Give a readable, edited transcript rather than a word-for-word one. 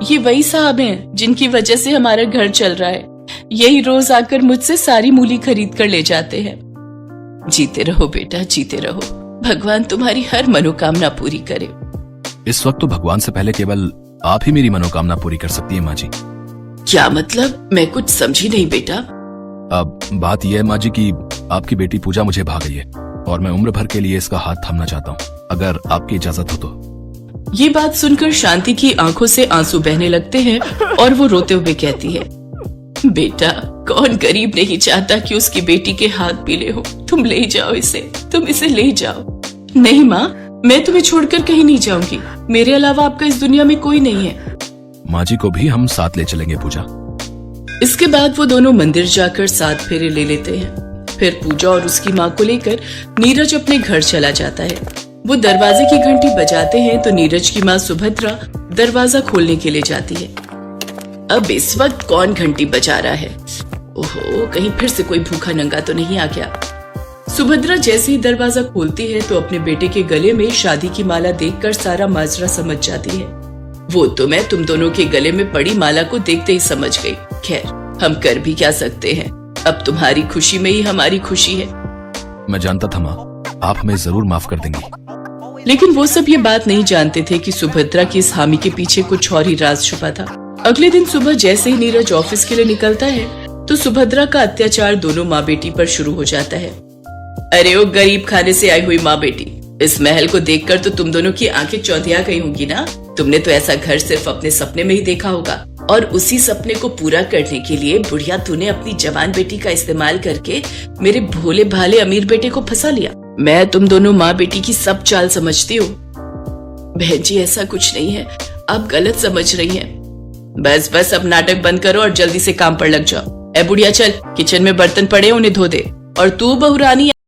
ये वही साहब हैं जिनकी वजह से हमारा घर चल रहा है। यही रोज आकर मुझसे सारी मूली खरीद कर ले जाते हैं। जीते रहो बेटा, जीते रहो। भगवान तुम्हारी हर मनोकामना पूरी करे। इस वक्त तो भगवान से पहले केवल आप ही मेरी मनोकामना पूरी कर सकती है माँ जी। क्या मतलब? मैं कुछ समझी नहीं बेटा। अब बात यह है माँ जी कि आपकी बेटी पूजा मुझे भा गई है और मैं उम्र भर के लिए इसका हाथ थामना चाहता हूँ, अगर आपकी इजाजत हो तो। ये बात सुनकर शांति की आंखों से आंसू बहने लगते हैं और वो रोते हुए कहती है, बेटा कौन गरीब नहीं चाहता कि उसकी बेटी के हाथ पीले हो। तुम ले जाओ इसे, तुम इसे ले जाओ। नहीं माँ, मैं तुम्हें छोड़कर कहीं नहीं जाऊंगी। मेरे अलावा आपका इस दुनिया में कोई नहीं है। माँ जी को भी हम साथ ले चलेंगे पूजा। इसके बाद वो दोनों मंदिर जाकर 7 फेरे ले लेते हैं। फिर पूजा और उसकी माँ को लेकर नीरज अपने घर चला जाता है। वो दरवाजे की घंटी बजाते हैं तो नीरज की माँ सुभद्रा दरवाजा खोलने के लिए जाती है। अब इस वक्त कौन घंटी बजा रहा है? ओहो, कहीं फिर से कोई भूखा नंगा तो नहीं आ गया। सुभद्रा जैसे ही दरवाजा खोलती है तो अपने बेटे के गले में शादी की माला देखकर सारा माजरा समझ जाती है। वो तो मैं तुम दोनों के गले में पड़ी माला को देखते ही समझ गई। खैर, हम कर भी क्या सकते हैं, अब तुम्हारी खुशी में ही हमारी खुशी है। मैं जानता था माँ, आप हमें जरूर माफ कर देंगी। लेकिन वो सब ये बात नहीं जानते थे कि सुभद्रा की इस हामी के पीछे कुछ और ही राज छुपा था। अगले दिन सुबह जैसे ही नीरज ऑफिस के लिए निकलता है तो सुभद्रा का अत्याचार दोनों माँ बेटी पर शुरू हो जाता है। अरे ओ गरीब खाने से आई हुई माँ बेटी, इस महल को देखकर तो तुम दोनों की आंखें चौंधिया गई होंगी ना। तुमने तो ऐसा घर सिर्फ अपने सपने में ही देखा होगा और उसी सपने को पूरा करने के लिए बुढ़िया तूने अपनी जवान बेटी का इस्तेमाल करके मेरे भोले भाले अमीर बेटे को फंसा लिया। मैं तुम दोनों माँ बेटी की सब चाल समझती हूँ। बहन जी ऐसा कुछ नहीं है, आप गलत समझ रही हैं। बस बस अब नाटक बंद करो और जल्दी से काम पर लग जाओ। ए बुढ़िया चल, किचन में बर्तन पड़े उन्हें धो दे। और तू बहुरानी